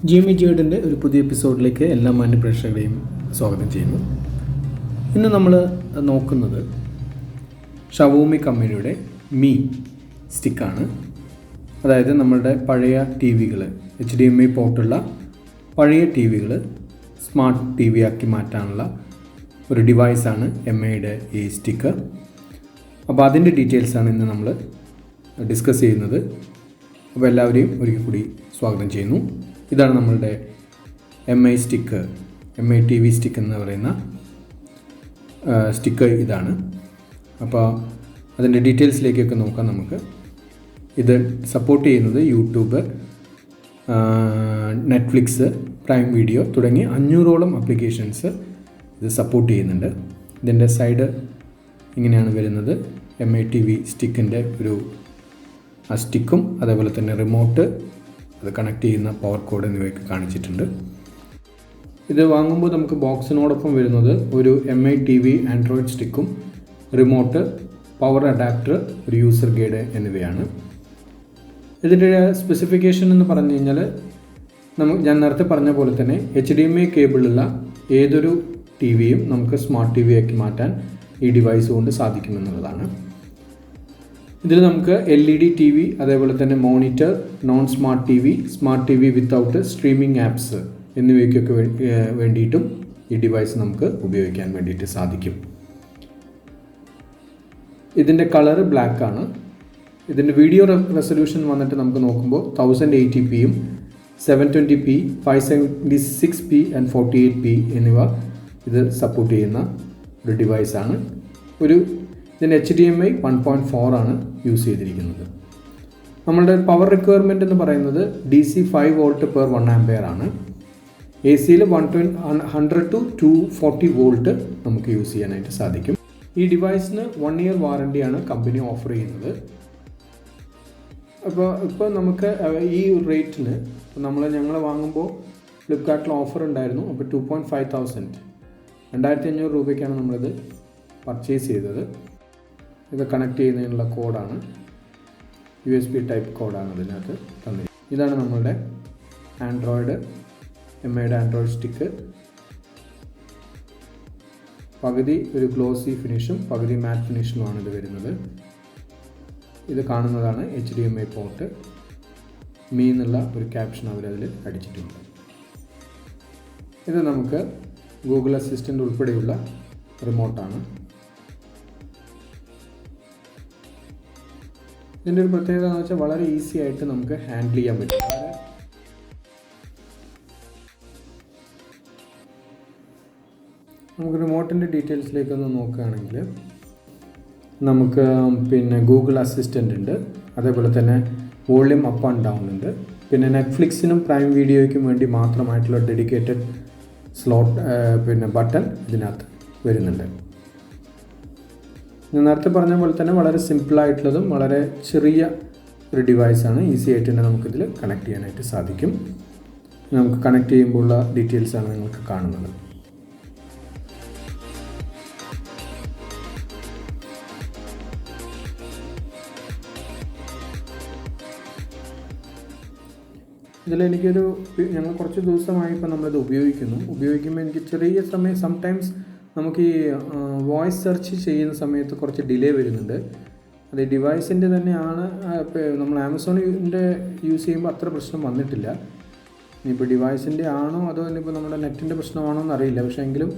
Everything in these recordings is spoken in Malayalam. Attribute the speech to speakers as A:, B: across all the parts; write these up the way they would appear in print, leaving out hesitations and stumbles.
A: GM-Eduവിൻ്റെ ഒരു പുതിയ എപ്പിസോഡിലേക്ക് എല്ലാ മാന്യ പ്രേക്ഷകരെയും സ്വാഗതം ചെയ്യുന്നു. ഇന്ന് നമ്മൾ നോക്കുന്നത് ഷവോമി കമ്പനിയുടെ മീ സ്റ്റിക്കാണ്. അതായത് നമ്മളുടെ പഴയ ടി വികൾ, HDMI പോർട്ടുള്ള പഴയ ടി വികൾ സ്മാർട്ട് ടി വി ആക്കി മാറ്റാനുള്ള ഒരു ഡിവൈസാണ് MIയുടെ ഈ സ്റ്റിക്ക്. അപ്പോൾ അതിൻ്റെ ഡീറ്റെയിൽസാണ് ഇന്ന് നമ്മൾ ഡിസ്കസ് ചെയ്യുന്നത്. അപ്പോൾ എല്ലാവരെയും ഒരിക്കൽ കൂടി സ്വാഗതം ചെയ്യുന്നു. ഇതാണ് നമ്മളുടെ MI stick, MI T V stick എന്ന് പറയുന്ന സ്റ്റിക്ക് ഇതാണ്. അപ്പോൾ അതിൻ്റെ ഡീറ്റെയിൽസിലേക്കൊക്കെ നോക്കാം നമുക്ക്. ഇത് സപ്പോർട്ട് ചെയ്യുന്നത് യൂട്യൂബ്, നെറ്റ്ഫ്ലിക്സ്, പ്രൈം വീഡിയോ തുടങ്ങി 500ഓളം ആപ്ലിക്കേഷൻസ് ഇത് സപ്പോർട്ട് ചെയ്യുന്നുണ്ട്. ഇതിൻ്റെ സൈഡ് ഇങ്ങനെയാണ് വരുന്നത്. MI ടി വി സ്റ്റിക്കിൻ്റെ ഒരു സ്റ്റിക്കും അതേപോലെ തന്നെ റിമോട്ട്, അത് കണക്ട് ചെയ്യുന്ന പവർ കോഡ് എന്നിവയൊക്കെ കാണിച്ചിട്ടുണ്ട്. ഇത് വാങ്ങുമ്പോൾ നമുക്ക് ബോക്സിനോടൊപ്പം വരുന്നത് ഒരു MI ടി വി ആൻഡ്രോയിഡ് സ്റ്റിക്കും, റിമോട്ട്, പവർ അഡാപ്റ്റർ, ഒരു യൂസർ ഗൈഡ് എന്നിവയാണ്. ഇതിൻ്റെ സ്പെസിഫിക്കേഷൻ എന്ന് പറഞ്ഞു കഴിഞ്ഞാൽ ഞാൻ നേരത്തെ പറഞ്ഞ പോലെ തന്നെ HDMI കേബിളുള്ള ഏതൊരു ടി വിയും നമുക്ക് സ്മാർട്ട് ടി വി ആക്കി മാറ്റാൻ ഈ ഡിവൈസ് കൊണ്ട് സാധിക്കുമെന്നുള്ളതാണ്. ഇതിൽ നമുക്ക് LED ടി വി, അതേപോലെ തന്നെ monitor, non smart TV without streaming apps എന്നിവയ്ക്കൊക്കെ വേണ്ടിയിട്ടും ഈ ഡിവൈസ് നമുക്ക് ഉപയോഗിക്കാൻ വേണ്ടിയിട്ട് സാധിക്കും. ഇതിൻ്റെ കളറ് ബ്ലാക്ക് ആണ്. ഇതിൻ്റെ വീഡിയോ റെസൊല്യൂഷൻ വന്നിട്ട് നമുക്ക് നോക്കുമ്പോൾ 1080pയും 720p, 576p ആൻഡ് 48p എന്നിവ ഇത് സപ്പോർട്ട് ചെയ്യുന്ന ഒരു ഡിവൈസാണ്. ഇതിന് HDMI 1.4 ആണ് യൂസ് ചെയ്തിരിക്കുന്നത്. നമ്മളുടെ പവർ റിക്വയർമെൻറ്റ് എന്ന് പറയുന്നത് DC 5 വോൾട്ട് പെർ 1 ആംപിയർ ആണ്. AC-യിൽ 100 to 240 വോൾട്ട് നമുക്ക് യൂസ് ചെയ്യാനായിട്ട് സാധിക്കും. ഈ ഡിവൈസിന് 1 ഇയർ വാറണ്ടിയാണ് കമ്പനി ഓഫർ ചെയ്യുന്നത്. ഇപ്പോൾ നമുക്ക് ഈ റേറ്റിന് ഞങ്ങൾ വാങ്ങുമ്പോൾ ഫ്ലിപ്കാർട്ടിൽ ഓഫർ ഉണ്ടായിരുന്നു. അപ്പോൾ 2,500 2500 രൂപയ്ക്കാണ് നമ്മളിത് പർച്ചേസ് ചെയ്തത്. ഇത് കണക്ട് ചെയ്യുന്നതിനുള്ള കോഡാണ്, USB ടൈപ്പ് കോഡാണ് ഇതിനകത്ത് തന്നിരിക്കുന്നത്. ഇതാണ് നമ്മളുടെ MIയുടെ ആൻഡ്രോയിഡ് സ്റ്റിക്ക്. പകുതി ഒരു ഗ്ലോസി ഫിനിഷും പകുതി മാറ്റ് ഫിനിഷിലുമാണ് ഇത് വരുന്നത്. ഇത് കാണുന്നതാണ് HDMI പോർട്ട്. മീ എന്നുള്ള ഒരു ക്യാപ്ഷൻ അവരതിൽ അടിച്ചിട്ടുണ്ട്. ഇത് നമുക്ക് ഗൂഗിൾ അസിസ്റ്റൻ്റ് ഉൾപ്പെടെയുള്ള റിമോട്ടാണ്. ഇതിൻ്റെ ഒരു പ്രത്യേകത എന്ന് വെച്ചാൽ വളരെ ഈസി ആയിട്ട് നമുക്ക് ഹാൻഡിൽ ചെയ്യാൻ പറ്റും. നമുക്ക് റിമോട്ടിൻ്റെ ഡീറ്റെയിൽസിലേക്കൊന്ന് നോക്കുകയാണെങ്കിൽ നമുക്ക് ഗൂഗിൾ അസിസ്റ്റൻ്റ് ഉണ്ട്, അതേപോലെ തന്നെ വോളിയം അപ്പ് ആൻഡ് ഡൗൺ ഉണ്ട്. പിന്നെ നെറ്റ്ഫ്ലിക്സിനും പ്രൈം വീഡിയോയ്ക്കും വേണ്ടി മാത്രമായിട്ടുള്ള ഡെഡിക്കേറ്റഡ് സ്ലോട്ട് ബട്ടൺ ഇതിനകത്ത് വരുന്നുണ്ട്. ഞാൻ നേരത്തെ പറഞ്ഞ പോലെ തന്നെ വളരെ സിമ്പിളായിട്ടുള്ളതും വളരെ ചെറിയ ഒരു ഡിവൈസാണ്. ഈസി ആയിട്ട് തന്നെ നമുക്കിതിൽ കണക്ട് ചെയ്യാനായിട്ട് സാധിക്കും. നമുക്ക് കണക്ട് ചെയ്യുമ്പോഴുള്ള ഡീറ്റെയിൽസാണ് നിങ്ങൾക്ക് കാണുന്നത്. ഞങ്ങൾ കുറച്ച് ദിവസമായി ഇപ്പോൾ നമ്മളിത് ഉപയോഗിക്കുമ്പോൾ എനിക്ക് ചെറിയ സമയം സംടൈംസ് നമുക്ക് ഈ വോയിസ് സെർച്ച് ചെയ്യുന്ന സമയത്ത് കുറച്ച് ഡിലേ വരുന്നുണ്ട്. അത് ഡിവൈസിൻ്റെ തന്നെയാണ്. നമ്മൾ ആമസോണിൻ്റെ യൂസ് ചെയ്യുമ്പോൾ അത്ര പ്രശ്നം വന്നിട്ടില്ല. ഇനിയിപ്പോൾ ഡിവൈസിൻ്റെ ആണോ അതോ ഇനിയിപ്പോൾ നമ്മുടെ നെറ്റിൻ്റെ പ്രശ്നമാണോ എന്നറിയില്ല. പക്ഷേ എങ്കിലും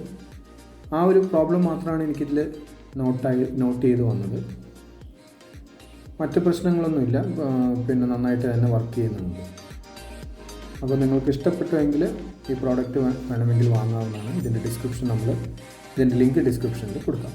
A: ആ ഒരു പ്രോബ്ലം മാത്രമാണ് എനിക്കിതിൽ നോട്ട് ചെയ്ത് വന്നത്. മറ്റ് പ്രശ്നങ്ങളൊന്നുമില്ല. നന്നായിട്ട് തന്നെ വർക്ക് ചെയ്യുന്നുണ്ട്. അപ്പോൾ നിങ്ങൾക്ക് ഇഷ്ടപ്പെട്ടുവെങ്കിൽ ഈ പ്രോഡക്റ്റ് വേണമെങ്കിൽ വാങ്ങാവുന്നതാണ്. ഇതിൻ്റെ ലിങ്ക് ഡിസ്ക്രിപ്ഷനിൽ കൊടുക്കാം.